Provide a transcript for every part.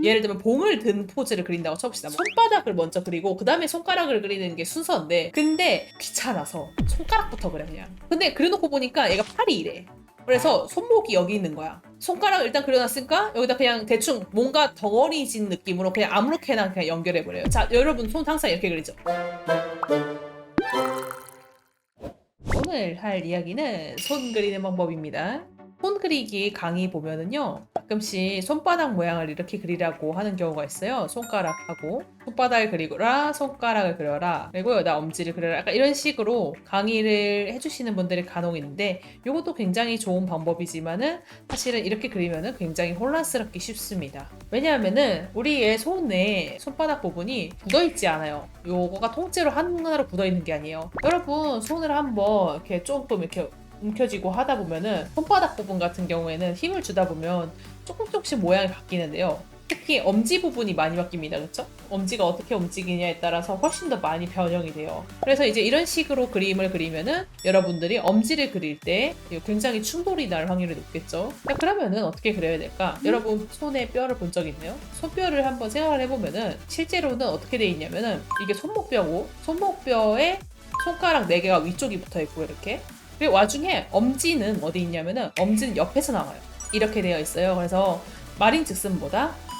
예를 들면 봉을 든 포즈를 그린다고 쳐봅시다. 손바닥을 먼저 그리고 그 다음에 손가락을 그리는 게 순서인데, 근데 귀찮아서 손가락부터 그래 그냥. 근데 그려놓고 보니까 얘가 팔이 이래. 그래서 손목이 여기 있는 거야. 손가락을 일단 그려놨으니까 여기다 그냥 대충 뭔가 덩어리진 느낌으로 그냥 아무렇게나 그냥 연결해버려요. 자, 여러분 손 항상 이렇게 그리죠. 오늘 할 이야기는 손 그리는 방법입니다. 손 그리기 강의 보면은요, 가끔씩 손바닥 모양을 이렇게 그리라고 하는 경우가 있어요. 손가락하고 손바닥을 그리거라, 손가락을 그려라, 그리고 여기다 엄지를 그려라, 약간 이런 식으로 강의를 해주시는 분들이 간혹 있는데, 이것도 굉장히 좋은 방법이지만은 사실은 이렇게 그리면은 굉장히 혼란스럽기 쉽습니다. 왜냐하면은 우리의 손에 손바닥 부분이 굳어있지 않아요. 요거가 통째로 하나로 굳어있는 게 아니에요. 여러분 손을 한번 이렇게 조금 이렇게 움켜쥐고 하다 보면은 손바닥 부분 같은 경우에는 힘을 주다 보면 조금씩 모양이 바뀌는데요. 특히 엄지 부분이 많이 바뀝니다. 그렇죠? 엄지가 어떻게 움직이냐에 따라서 훨씬 더 많이 변형이 돼요. 그래서 이제 이런 식으로 그림을 그리면은 여러분들이 엄지를 그릴 때 굉장히 충돌이 날 확률이 높겠죠. 자, 그러면은 어떻게 그려야 될까? 여러분 손에 뼈를 본 적 있나요? 손뼈를 한번 생각을 해보면은 실제로는 어떻게 돼 있냐면은 이게 손목뼈고, 손목뼈에 손가락 4개가 위쪽이 붙어 있고 이렇게. 그리고 와중에 엄지는 어디 있냐면은 엄지는 옆에서 나와요. 이렇게 되어 있어요. 그래서 말인즉슨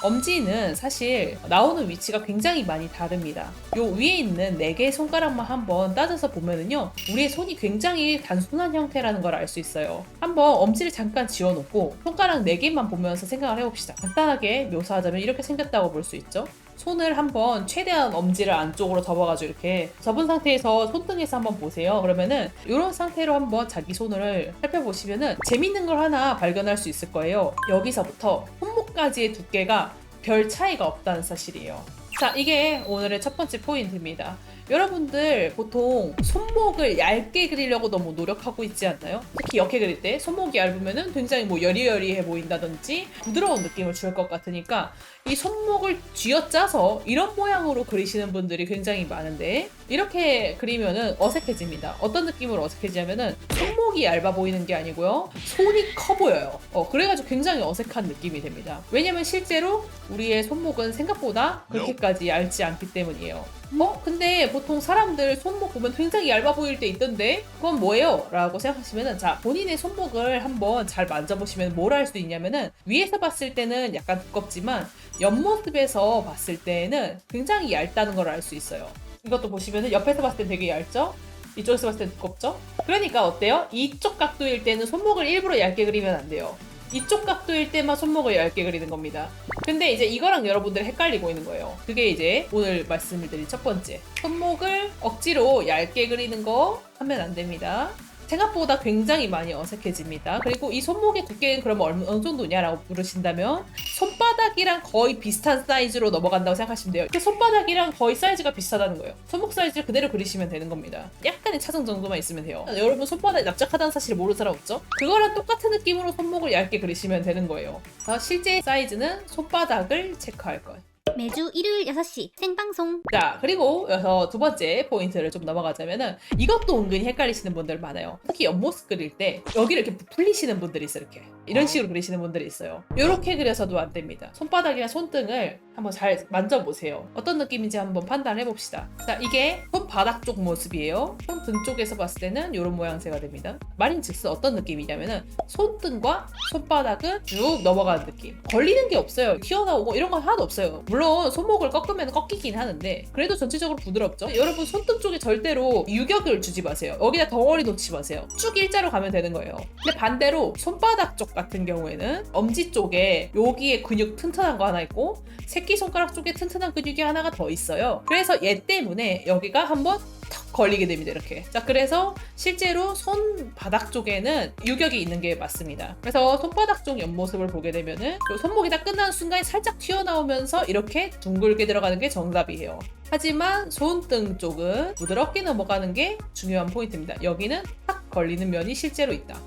엄지는 사실 나오는 위치가 굉장히 많이 다릅니다. 요 위에 있는 4개의 손가락만 한번 따져서 보면은요, 우리의 손이 굉장히 단순한 형태라는 걸 알 수 있어요. 한번 엄지를 잠깐 지워놓고 손가락 4개만 보면서 생각을 해봅시다. 간단하게 묘사하자면 이렇게 생겼다고 볼 수 있죠. 손을 한번 최대한 엄지를 안쪽으로 접어가지고 이렇게 접은 상태에서 손등에서 한번 보세요. 그러면은 이런 상태로 한번 자기 손을 살펴보시면은 재밌는 걸 하나 발견할 수 있을 거예요. 여기서부터 손목까지의 두께가 별 차이가 없다는 사실이에요. 자, 이게 오늘의 첫 번째 포인트입니다. 여러분들 보통 손목을 얇게 그리려고 너무 노력하고 있지 않나요? 특히 이렇게 그릴 때 손목이 얇으면은 굉장히 뭐 여리여리해 보인다든지 부드러운 느낌을 줄 것 같으니까 이 손목을 쥐어짜서 이런 모양으로 그리시는 분들이 굉장히 많은데, 이렇게 그리면은 어색해집니다. 어떤 느낌으로 어색해지냐면은 손목이 얇아 보이는 게 아니고요, 손이 커 보여요. 그래가지고 굉장히 어색한 느낌이 됩니다. 왜냐면 실제로 우리의 손목은 생각보다 그렇게까지 얇지 않기 때문이에요. 근데 보통 사람들 손목 보면 굉장히 얇아 보일 때 있던데 그건 뭐예요? 라고 생각하시면은, 자, 본인의 손목을 한번 잘 만져보시면 뭘 알 수 있냐면은, 위에서 봤을 때는 약간 두껍지만 옆모습에서 봤을 때는 굉장히 얇다는 걸 알 수 있어요. 이것도 보시면은 옆에서 봤을 때 되게 얇죠? 이쪽에서 봤을 때 두껍죠? 그러니까 어때요? 이쪽 각도일 때는 손목을 일부러 얇게 그리면 안 돼요. 이쪽 각도일 때만 손목을 얇게 그리는 겁니다. 근데 이제 이거랑 여러분들 헷갈리고 있는 거예요. 그게 이제 오늘 말씀을 드린 첫 번째. 손목을 억지로 얇게 그리는 거 하면 안 됩니다. 생각보다 굉장히 많이 어색해집니다. 그리고 이 손목의 두께는 그러면 어느 정도냐라고 물으신다면 손바닥이랑 거의 비슷한 사이즈로 넘어간다고 생각하시면 돼요. 그 손바닥이랑 거의 사이즈가 비슷하다는 거예요. 손목 사이즈를 그대로 그리시면 되는 겁니다. 약간의 차등 정도만 있으면 돼요. 여러분 손바닥이 납작하다는 사실을 모르는 사람 없죠? 그거랑 똑같은 느낌으로 손목을 얇게 그리시면 되는 거예요. 실제 사이즈는 손바닥을 체크할 거예요. 매주 일요일 6시 생방송. 자, 그리고 여기서 두 번째 포인트를 좀 넘어가자면은, 이것도 은근히 헷갈리시는 분들 많아요. 특히 옆모습 그릴 때 여기를 이렇게 풀리시는 분들이 있어요. 이런 식으로 그리시는 분들이 있어요. 이렇게 그려서도 안 됩니다. 손바닥이나 손등을 한번 잘 만져보세요. 어떤 느낌인지 한번 판단해 봅시다. 자, 이게 손바닥 쪽 모습이에요. 손등 쪽에서 봤을 때는 이런 모양새가 됩니다. 말인즉슨 어떤 느낌이냐면은 손등과 손바닥은 쭉 넘어가는 느낌. 걸리는 게 없어요. 튀어나오고 이런 건 하나도 없어요. 물론 손목을 꺾으면 꺾이긴 하는데 그래도 전체적으로 부드럽죠. 여러분 손등 쪽에 절대로 유격을 주지 마세요. 여기다 덩어리 놓지 마세요. 쭉 일자로 가면 되는 거예요. 근데 반대로 손바닥 쪽 같은 경우에는 엄지 쪽에 여기에 근육 튼튼한 거 하나 있고 새끼손가락 쪽에 튼튼한 근육이 하나가 더 있어요. 그래서 얘 때문에 여기가 한번 턱 걸리게 됩니다. 이렇게. 자, 그래서 실제로 손바닥 쪽에는 유격이 있는 게 맞습니다. 그래서 손바닥 쪽 옆모습을 보게 되면은 손목이 다 끝나는 순간에 살짝 튀어나오면서 이렇게 둥글게 들어가는 게 정답이에요. 하지만 손등 쪽은 부드럽게 넘어가는 게 중요한 포인트입니다. 여기는 탁 걸리는 면이 실제로 있다.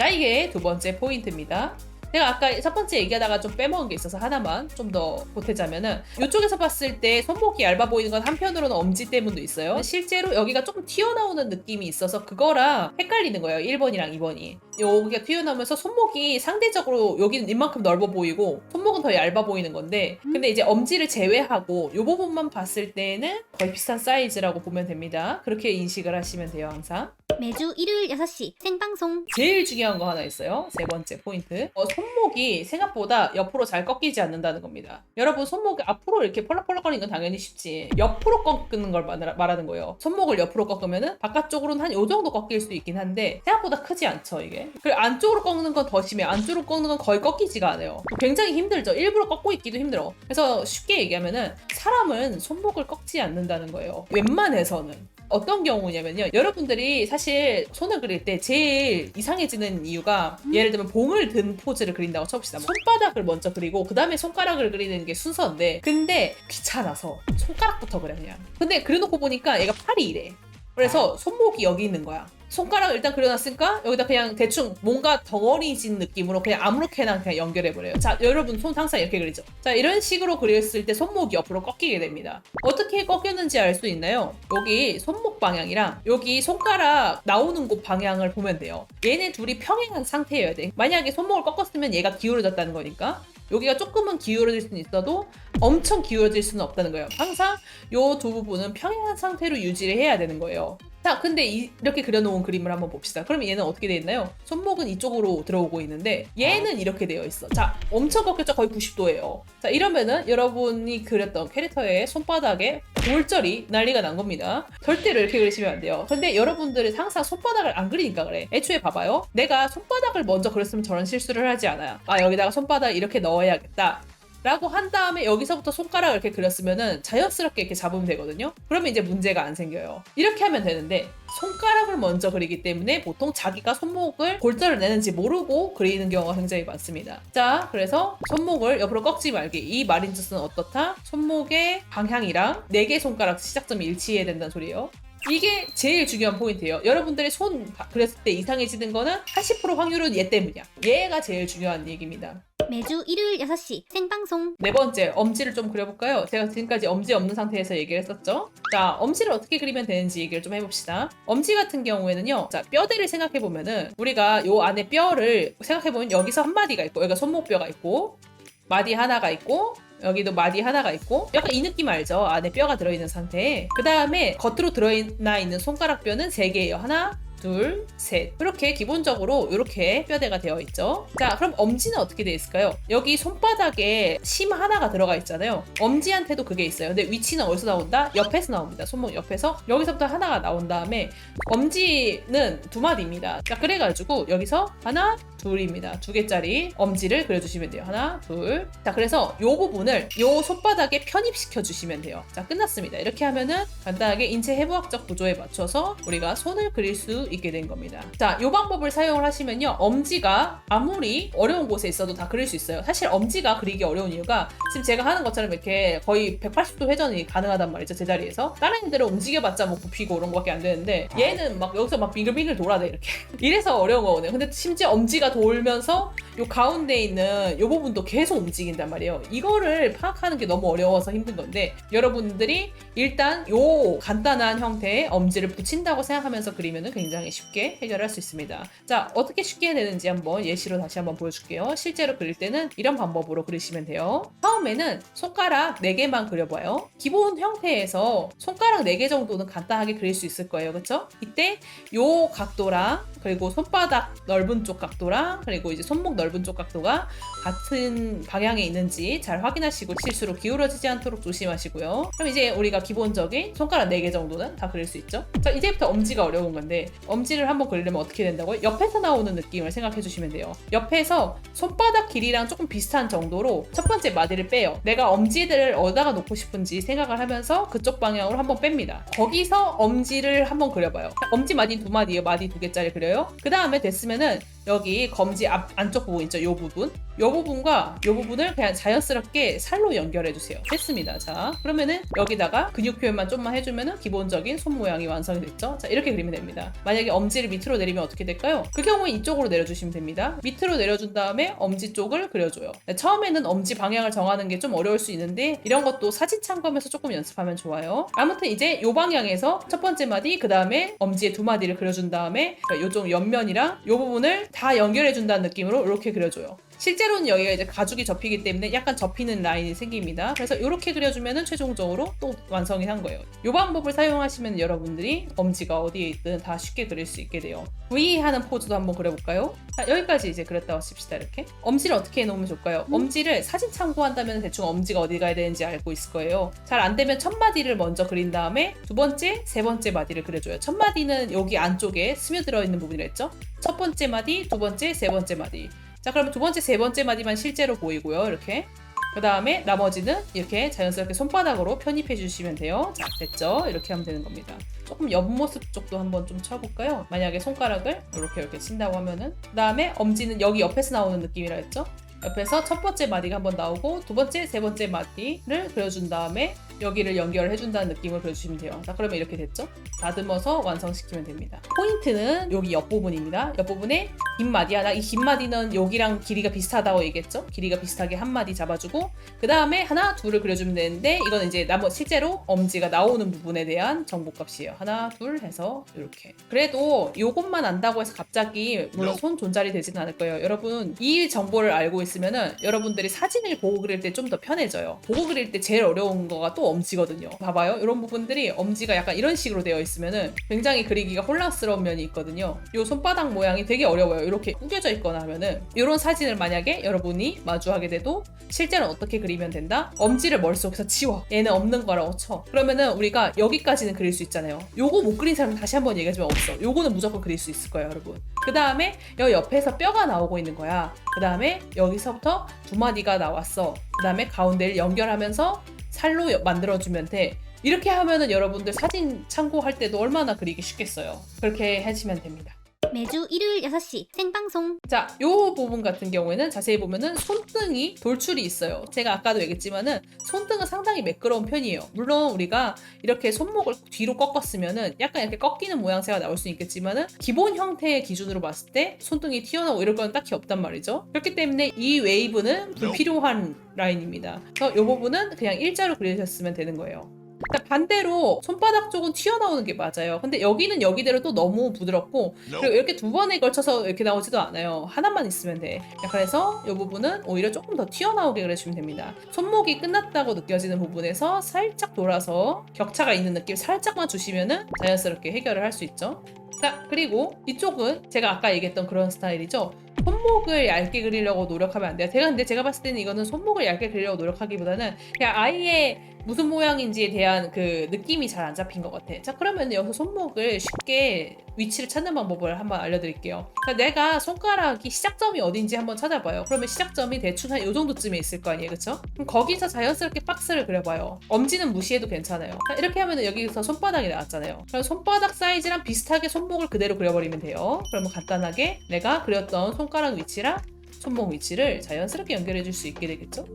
자, 이게 두 번째 포인트입니다. 제가 아까 첫 번째 얘기하다가 좀 빼먹은 게 있어서 하나만 좀 더 보태자면은, 이쪽에서 봤을 때 손목이 얇아 보이는 건 한편으로는 엄지 때문도 있어요. 실제로 여기가 조금 튀어나오는 느낌이 있어서 그거랑 헷갈리는 거예요. 1번이랑 2번이. 여기가 튀어나오면서 손목이 상대적으로 여기는 이만큼 넓어 보이고 손목은 더 얇아 보이는 건데, 근데 이제 엄지를 제외하고 이 부분만 봤을 때는 거의 비슷한 사이즈라고 보면 됩니다. 그렇게 인식을 하시면 돼요, 항상. 매주 일요일 6시 생방송. 제일 중요한 거 하나 있어요. 세 번째 포인트. 손목이 생각보다 옆으로 잘 꺾이지 않는다는 겁니다. 여러분, 손목이 앞으로 이렇게 펄럭펄럭거리는 건 당연히 쉽지. 옆으로 꺾는 걸 말하는 거예요. 손목을 옆으로 꺾으면은 바깥쪽으로는 한 요 정도 꺾일 수 있긴 한데 생각보다 크지 않죠, 이게. 그리고 안쪽으로 꺾는 건 더 심해. 안쪽으로 꺾는 건 거의 꺾이지가 않아요. 굉장히 힘들죠. 일부러 꺾고 있기도 힘들어. 그래서 쉽게 얘기하면은 사람은 손목을 꺾지 않는다는 거예요. 웬만해서는. 어떤 경우냐면요, 여러분들이 사실 손을 그릴 때 제일 이상해지는 이유가, 예를 들면 봉을 든 포즈를 그린다고 쳐봅시다. 손바닥을 먼저 그리고 그 다음에 손가락을 그리는 게 순서인데, 근데 귀찮아서 손가락부터 그려 그냥. 근데 그려놓고 보니까 얘가 팔이 이래. 그래서 손목이 여기 있는 거야. 손가락을 일단 그려놨으니까 여기다 그냥 대충 뭔가 덩어리진 느낌으로 그냥 아무렇게나 그냥 연결해버려요. 자, 여러분 손 항상 이렇게 그리죠. 자, 이런 식으로 그렸을 때 손목이 옆으로 꺾이게 됩니다. 어떻게 꺾였는지 알 수 있나요? 여기 손목 방향이랑 여기 손가락 나오는 곳 방향을 보면 돼요. 얘네 둘이 평행한 상태여야 돼. 만약에 손목을 꺾었으면 얘가 기울어졌다는 거니까 여기가 조금은 기울어질 수는 있어도 엄청 기울어질 수는 없다는 거예요. 항상 이 두 부분은 평행한 상태로 유지를 해야 되는 거예요. 자, 근데 이렇게 그려놓은 그림을 한번 봅시다. 그러면 얘는 어떻게 되어 있나요? 손목은 이쪽으로 들어오고 있는데 얘는 이렇게 되어 있어. 자, 엄청 꺾였죠? 거의 90도예요. 자, 이러면은 여러분이 그렸던 캐릭터의 손바닥에 골절이 난리가 난 겁니다. 절대로 이렇게 그리시면 안 돼요. 근데 여러분들이 항상 손바닥을 안 그리니까 그래. 애초에 봐봐요. 내가 손바닥을 먼저 그렸으면 저런 실수를 하지 않아요. 아, 여기다가 손바닥 이렇게 넣어야겠다 라고 한 다음에 여기서부터 손가락을 이렇게 그렸으면은 자연스럽게 이렇게 잡으면 되거든요. 그러면 이제 문제가 안 생겨요. 이렇게 하면 되는데 손가락을 먼저 그리기 때문에 보통 자기가 손목을 골절을 내는지 모르고 그리는 경우가 굉장히 많습니다. 자, 그래서 손목을 옆으로 꺾지 말기. 이 말인즉슨 어떻다? 손목의 방향이랑 4개 손가락 시작점이 일치해야 된다는 소리예요. 이게 제일 중요한 포인트예요. 여러분들이 손 그렸을 때 이상해지는 거는 80% 확률은 얘 때문이야. 얘가 제일 중요한 얘기입니다. 매주 일요일 6시 생방송. 네 번째, 엄지를 좀 그려볼까요? 제가 지금까지 엄지 없는 상태에서 얘기를 했었죠. 자, 엄지를 어떻게 그리면 되는지 얘기를 좀 해봅시다. 엄지 같은 경우에는요, 자, 뼈대를 생각해보면은 우리가 요 안에 뼈를 생각해보면 여기서 한 마디가 있고 여기가 손목뼈가 있고 마디 하나가 있고 여기도 마디 하나가 있고, 약간 이 느낌 알죠? 안에 뼈가 들어있는 상태에. 그 다음에 겉으로 들어나 있는 손가락 뼈는 3개예요. 하나, 둘, 셋. 이렇게 기본적으로 이렇게 뼈대가 되어 있죠. 자, 그럼 엄지는 어떻게 되어 있을까요? 여기 손바닥에 심 하나가 들어가 있잖아요. 엄지한테도 그게 있어요. 근데 위치는 어디서 나온다? 옆에서 나옵니다. 손목 옆에서. 여기서부터 하나가 나온 다음에 엄지는 2마디입니다. 자, 그래가지고 여기서 하나, 둘입니다. 2개짜리 엄지를 그려주시면 돼요. 하나, 둘. 자, 그래서 요 부분을 요 손바닥에 편입시켜 주시면 돼요. 자, 끝났습니다. 이렇게 하면은 간단하게 인체 해부학적 구조에 맞춰서 우리가 손을 그릴 수 있게 된 겁니다. 자, 요 방법을 사용을 하시면요, 엄지가 아무리 어려운 곳에 있어도 다 그릴 수 있어요. 사실 엄지가 그리기 어려운 이유가 지금 제가 하는 것처럼 이렇게 거의 180도 회전이 가능하단 말이죠, 제자리에서. 다른 애들은 움직여봤자 뭐 굽히고 이런 거밖에 안 되는데 얘는 막 여기서 막 빙글빙글 돌아대 이렇게. 이래서 어려운 거거든요. 근데 심지어 엄지가 돌면서 요 가운데 있는 요 부분도 계속 움직인단 말이에요. 이거를 파악하는 게 너무 어려워서 힘든 건데, 여러분들이 일단 요 간단한 형태의 엄지를 붙인다고 생각하면서 그리면은 굉장히 쉽게 해결할 수 있습니다. 자, 어떻게 쉽게 해내는지 한번 예시로 다시 한번 보여줄게요. 실제로 그릴 때는 이런 방법으로 그리시면 돼요. 처음에는 손가락 4개만 그려봐요. 기본 형태에서 손가락 4개 정도는 간단하게 그릴 수 있을 거예요. 그쵸? 이때 요 각도랑 그리고 손바닥 넓은 쪽 각도랑 그리고 이제 손목 넓은 쪽 각도가 같은 방향에 있는지 잘 확인하시고 실수로 기울어지지 않도록 조심하시고요. 그럼 이제 우리가 기본적인 손가락 4개 정도는 다 그릴 수 있죠. 자, 이제부터 엄지가 어려운 건데, 엄지를 한번 그리려면 어떻게 된다고요? 옆에서 나오는 느낌을 생각해 주시면 돼요. 옆에서 손바닥 길이랑 조금 비슷한 정도로 첫 번째 마디를 빼요. 내가 엄지들을 어디다가 놓고 싶은지 생각을 하면서 그쪽 방향으로 한번 뺍니다. 거기서 엄지를 한번 그려봐요. 엄지 마디 2마디예요. 마디 2개짜리 그려요. 그 다음에 됐으면은 여기 검지 안쪽 부분 있죠? 이 부분. 이 부분과 이 부분을 그냥 자연스럽게 살로 연결해주세요. 됐습니다. 자, 그러면은 여기다가 근육 표현만 좀만 해주면은 기본적인 손 모양이 완성이 됐죠. 자, 이렇게 그리면 됩니다. 만약에 엄지를 밑으로 내리면 어떻게 될까요? 그 경우에 이쪽으로 내려주시면 됩니다. 밑으로 내려준 다음에 엄지 쪽을 그려줘요. 처음에는 엄지 방향을 정하는 게 좀 어려울 수 있는데 이런 것도 사진 참고하면서 조금 연습하면 좋아요. 아무튼 이제 이 방향에서 첫 번째 마디, 그 다음에 엄지의 두 마디를 그려준 다음에 요쪽 옆면이랑 이 부분을 다 연결해준다는 느낌으로 이렇게 그려줘요. 실제로는 여기가 이제 가죽이 접히기 때문에 약간 접히는 라인이 생깁니다. 그래서 이렇게 그려주면은 최종적으로 또 완성이 한 거예요. 이 방법을 사용하시면 여러분들이 엄지가 어디에 있든 다 쉽게 그릴 수 있게 돼요. V 하는 포즈도 한번 그려볼까요? 자, 여기까지 이제 그렸다고 칩시다. 이렇게 엄지를 어떻게 해놓으면 좋을까요? 엄지를 사진 참고한다면 대충 엄지가 어디 가야 되는지 알고 있을 거예요. 잘 안 되면 첫 마디를 먼저 그린 다음에 두 번째, 세 번째 마디를 그려줘요. 첫 마디는 여기 안쪽에 스며들어 있는 부분이라 했죠? 첫 번째 마디, 두 번째, 세 번째 마디. 자, 그러면 두 번째, 세 번째 마디만 실제로 보이고요. 이렇게. 그 다음에 나머지는 이렇게 자연스럽게 손바닥으로 편입해 주시면 돼요. 자, 됐죠? 이렇게 하면 되는 겁니다. 조금 옆모습 쪽도 한번 좀 쳐볼까요? 만약에 손가락을 이렇게 친다고 하면은, 그 다음에 엄지는 여기 옆에서 나오는 느낌이라 했죠? 옆에서 첫 번째 마디가 한번 나오고 두 번째, 세 번째 마디를 그려준 다음에 여기를 연결해준다는 느낌을 그려주시면 돼요. 자, 그러면 이렇게 됐죠? 다듬어서 완성시키면 됩니다. 포인트는 여기 옆부분입니다. 옆부분에 긴 마디 하나, 이 긴 마디는 여기랑 길이가 비슷하다고 얘기했죠? 길이가 비슷하게 한 마디 잡아주고 그 다음에 하나, 둘을 그려주면 되는데 이건 이제 실제로 엄지가 나오는 부분에 대한 정보값이에요. 하나, 둘 해서 이렇게. 그래도 이것만 안다고 해서 갑자기 물론 손 존잘이 되지는 않을 거예요. 여러분 이 정보를 알고 있으면은 여러분들이 사진을 보고 그릴 때 좀 더 편해져요. 보고 그릴 때 제일 어려운 거가 또 엄지거든요. 봐봐요. 이런 부분들이 엄지가 약간 이런 식으로 되어 있으면은 굉장히 그리기가 혼란스러운 면이 있거든요. 이 손바닥 모양이 되게 어려워요. 이렇게 구겨져 있거나 하면은 이런 사진을 만약에 여러분이 마주하게 돼도 실제로는 어떻게 그리면 된다? 엄지를 머릿속에서 지워. 얘는 없는 거라고 쳐. 그러면은 우리가 여기까지는 그릴 수 있잖아요. 요거 못 그린 사람 다시 한번 얘기하지만 없어. 요거는 무조건 그릴 수 있을 거예요, 여러분. 그 다음에 여기 옆에서 뼈가 나오고 있는 거야. 그 다음에 여기서부터 두 마디가 나왔어. 그 다음에 가운데를 연결하면서 살로 만들어주면 돼. 이렇게 하면은 여러분들 사진 참고할 때도 얼마나 그리기 쉽겠어요. 그렇게 하시면 됩니다. 매주 일요일 6시 생방송. 자, 요 부분 같은 경우에는 자세히 보면은 손등이 돌출이 있어요. 제가 아까도 얘기했지만은 손등은 상당히 매끄러운 편이에요. 물론 우리가 이렇게 손목을 뒤로 꺾었으면은 약간 이렇게 꺾이는 모양새가 나올 수 있겠지만은 기본 형태의 기준으로 봤을 때 손등이 튀어나오고 이럴 건 딱히 없단 말이죠. 그렇기 때문에 이 웨이브는 불필요한 라인입니다. 그래서 이 부분은 그냥 일자로 그리셨으면 되는 거예요. 반대로 손바닥 쪽은 튀어나오는 게 맞아요. 근데 여기는 여기대로 또 너무 부드럽고 그리고 이렇게 두 번에 걸쳐서 이렇게 나오지도 않아요. 하나만 있으면 돼. 그래서 이 부분은 오히려 조금 더 튀어나오게 그려주시면 됩니다. 손목이 끝났다고 느껴지는 부분에서 살짝 돌아서 격차가 있는 느낌 살짝만 주시면은 자연스럽게 해결을 할 수 있죠. 자, 그리고 이쪽은 제가 아까 얘기했던 그런 스타일이죠. 손목을 얇게 그리려고 노력하면 안 돼요. 근데 제가 봤을 때는 이거는 손목을 얇게 그리려고 노력하기보다는 그냥 아예 무슨 모양인지에 대한 그 느낌이 잘 안 잡힌 것 같아. 자, 그러면 여기서 손목을 쉽게 위치를 찾는 방법을 한번 알려드릴게요. 자, 내가 손가락이 시작점이 어딘지 한번 찾아봐요. 그러면 시작점이 대충 한 이 정도쯤에 있을 거 아니에요, 그쵸? 그럼 거기서 자연스럽게 박스를 그려봐요. 엄지는 무시해도 괜찮아요. 자, 이렇게 하면 여기서 손바닥이 나왔잖아요. 그럼 손바닥 사이즈랑 비슷하게 손목을 그대로 그려버리면 돼요. 그러면 간단하게 내가 그렸던 손가락 위치랑 손목 위치를 자연스럽게 연결해 줄 수 있게 되겠죠?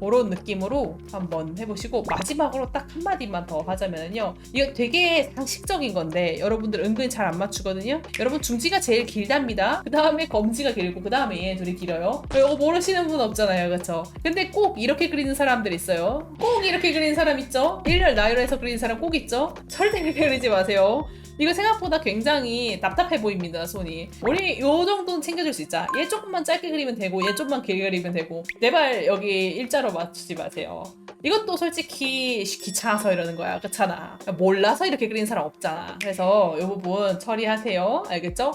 그런 느낌으로 한번 해보시고 마지막으로 딱 한마디만 더 하자면요, 이거 되게 상식적인 건데 여러분들 은근히 잘 안 맞추거든요. 여러분 중지가 제일 길답니다. 그 다음에 검지가 길고 그 다음에 얘 둘이 길어요. 이거 모르시는 분 없잖아요, 그쵸? 근데 꼭 이렇게 그리는 사람들 있어요. 꼭 이렇게 그리는 사람 있죠? 일렬 나열해서 그리는 사람 꼭 있죠? 절대 그렇게 그리지 마세요. 이거 생각보다 굉장히 답답해 보입니다, 손이. 우리 요 정도는 챙겨줄 수 있자. 얘 조금만 짧게 그리면 되고 얘 좀만 길게 그리면 되고 제발 여기 일자로 맞추지 마세요. 이것도 솔직히 귀찮아서 이러는 거야, 그렇잖아. 몰라서 이렇게 그리는 사람 없잖아. 그래서 이 부분 처리하세요. 알겠죠?